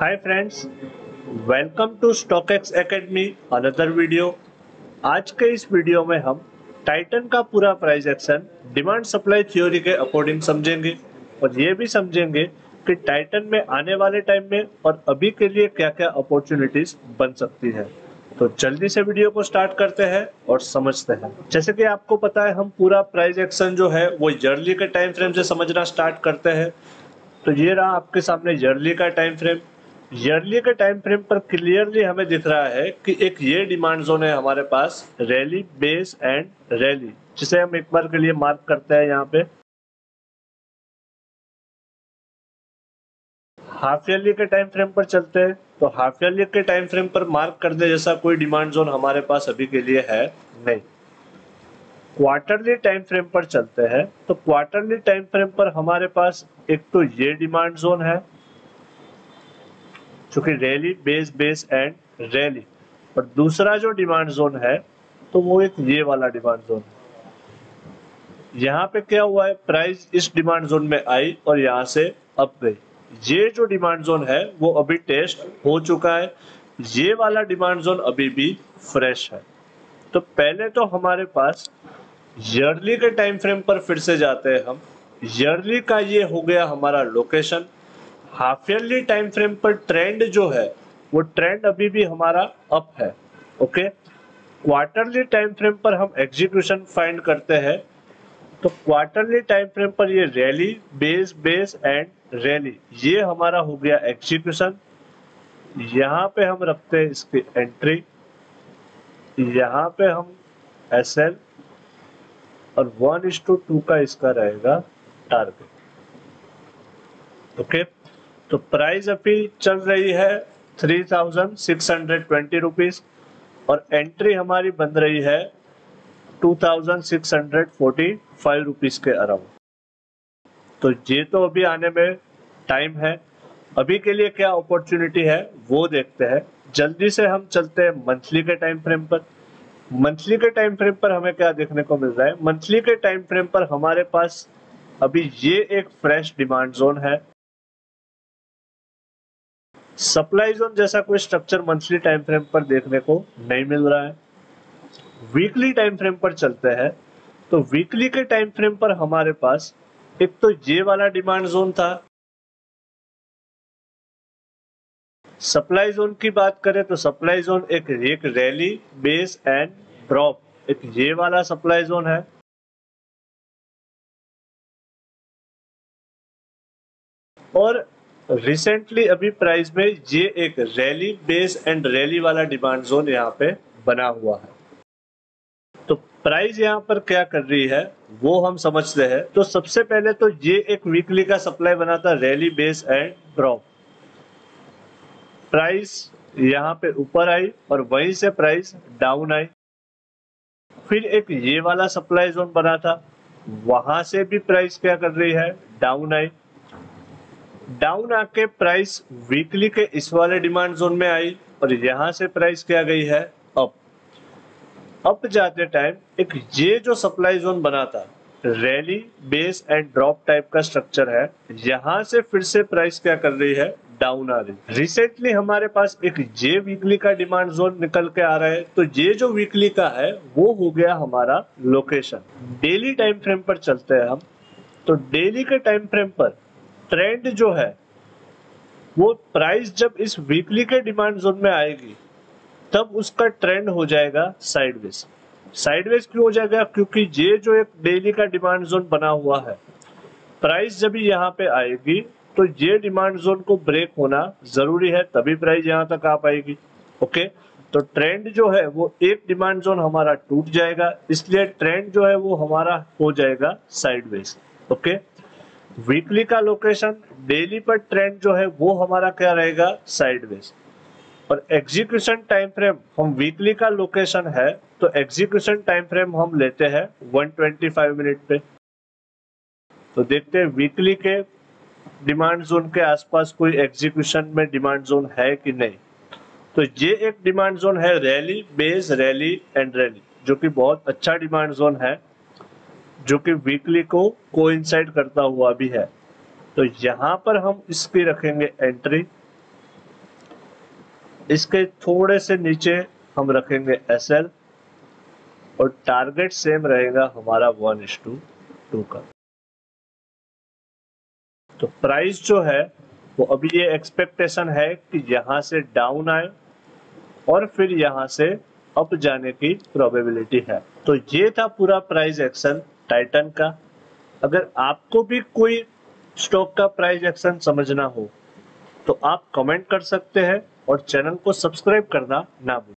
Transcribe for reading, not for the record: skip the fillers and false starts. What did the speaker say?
Hi friends, welcome to StockX academy another video. आज के इस वीडियो में हम टाइटन का पूरा price action demand supply theory के अकॉर्डिंग समझेंगे और ये भी समझेंगे कि टाइटन में आने वाले टाइम में और अभी के लिए क्या क्या अपॉर्चुनिटीज बन सकती है। तो जल्दी से वीडियो को स्टार्ट करते हैं और समझते हैं। जैसे कि आपको पता है, हम पूरा प्राइस एक्शन जो है वो ईयरली के टाइम फ्रेम से समझना स्टार्ट करते हैं। तो ये रहा आपके सामने ईयरली का टाइम फ्रेम। ईयरली के टाइम फ्रेम पर क्लियरली हमें दिख रहा है कि एक ये डिमांड जोन है हमारे पास, रैली, बेस एंड रैली, जिसे हम एक बार के लिए मार्क करते हैं यहाँ पे। हाफ ईयरली के टाइम फ्रेम पर चलते हैं, तो हाफ ईयरली के टाइम फ्रेम पर मार्क कर दे जैसा कोई डिमांड जोन हमारे पास अभी के लिए है नहीं। क्वार्टरली टाइम फ्रेम पर चलते हैं, तो क्वार्टरली टाइम फ्रेम पर हमारे पास एक तो ये डिमांड जोन है जो कि rally, base, base and rally, और दूसरा जो डिमांड जोन है तो वो एक ये वाला डिमांड जोन है। यहाँ पे क्या हुआ है, प्राइस इस डिमांड जोन में आई और यहाँ से अप गई। ये जो डिमांड जोन है वो अभी टेस्ट हो चुका है, ये वाला डिमांड जोन अभी भी फ्रेश है। तो पहले तो हमारे पास ईयरली के टाइम फ्रेम पर फिर से जाते हैं हम। ईयरली का ये हो गया हमारा location. Half yearly time frame पर ट्रेंड जो है वो ट्रेंड अभी भी हमारा अप है। ओके, क्वार्टरली टाइम फ्रेम पर हम एग्जीक्यूशन फाइंड करते हैं, तो क्वार्टरली टाइम फ्रेम पर ये rally, base, base and rally, ये हमारा हो गया एग्जीक्यूशन। यहाँ पे हम रखते हैं इसकी एंट्री, यहाँ पे हम एसएल और 1:2 का इसका रहेगा टारगेट। ओके, तो प्राइस अभी चल रही है 3620 रुपीज और एंट्री हमारी बन रही है 2645 रुपीज के अराउंड। तो ये तो अभी आने में टाइम है। अभी के लिए क्या अपॉर्चुनिटी है वो देखते हैं। जल्दी से हम चलते हैं मंथली के टाइम फ्रेम पर। मंथली के टाइम फ्रेम पर हमें क्या देखने को मिल रहा है, मंथली के टाइम फ्रेम पर हमारे पास अभी ये एक फ्रेश डिमांड जोन है। सप्लाई जोन जैसा कोई स्ट्रक्चर मंथली टाइम फ्रेम पर देखने को नहीं मिल रहा है। वीकली टाइम फ्रेम पर चलते हैं, तो वीकली के टाइम फ्रेम पर हमारे पास एक तो ये वाला डिमांड जोन था। सप्लाई जोन की बात करें तो सप्लाई जोन एक रैली, बेस एंड ड्रॉप, एक ये वाला सप्लाई जोन है। और रिसेंटली अभी प्राइस में ये एक रैली, बेस एंड रैली वाला डिमांड जोन यहाँ पे बना हुआ है। तो प्राइस यहाँ पर क्या कर रही है वो हम समझते हैं। तो सबसे पहले तो ये एक वीकली का सप्लाई बना था, rally, base and drop. Price यहाँ पे ऊपर आई और वहीं से प्राइस डाउन आई। फिर एक ये वाला सप्लाई जोन बना था, वहां से भी प्राइस क्या कर रही है, डाउन आई। डाउन आके प्राइस वीकली के इस वाले डिमांड जोन में आई और यहां से प्राइस क्या गई है, अप। अप जाते टाइम एक ये जो सप्लाई जोन बना था, rally, base and drop type का स्ट्रक्चर है, यहां से फिर से प्राइस क्या कर रही है, डाउन आ रही। रिसेंटली हमारे पास एक ये वीकली का डिमांड जोन निकल के आ रहा है, तो ये जो वीकली का है वो हो गया हमारा लोकेशन। डेली टाइम फ्रेम पर चलते हैं हम, तो डेली के टाइम फ्रेम पर ट्रेंड जो है वो प्राइस जब इस वीकली के डिमांड जोन में आएगी तब उसका ट्रेंड हो जाएगा साइडवेज। साइडवेज क्यों हो जाएगा, क्योंकि ये जो एक डेली का डिमांड जोन बना हुआ है, प्राइस जब यहाँ पे आएगी तो ये डिमांड जोन को ब्रेक होना जरूरी है, तभी प्राइस यहाँ तक आ पाएगी। ओके, तो ट्रेंड जो है वो एक डिमांड जोन हमारा टूट जाएगा, इसलिए ट्रेंड जो है वो हमारा हो जाएगा साइडवेज। ओके, वीकली का लोकेशन, डेली पर ट्रेंड जो है वो हमारा क्या रहेगा, साइडवेज। और एग्जीक्यूशन टाइम फ्रेम, हम वीकली का लोकेशन है तो एग्जीक्यूशन टाइम फ्रेम हम लेते हैं 125 मिनट पे। तो देखते हैं वीकली के डिमांड जोन के आसपास कोई एग्जीक्यूशन में डिमांड जोन है कि नहीं। तो ये एक डिमांड जोन है rally, base, rally and rally, जो कि बहुत अच्छा डिमांड जोन है, जो कि वीकली को कोइंसाइड करता हुआ भी है। तो यहाँ पर हम इसकी रखेंगे एंट्री इसके थोड़े से नीचे हम रखेंगे SL और टारगेट सेम रहेगा हमारा 1:2 का। तो प्राइस जो है वो अभी ये एक्सपेक्टेशन है कि यहाँ से डाउन आए और फिर यहाँ से अप जाने की प्रोबेबिलिटी है। तो ये था पूरा प्राइस एक्शन टाइटन का। अगर आपको भी कोई स्टॉक का प्राइस एक्शन समझना हो तो आप कमेंट कर सकते हैं और चैनल को सब्सक्राइब करना ना भूलें।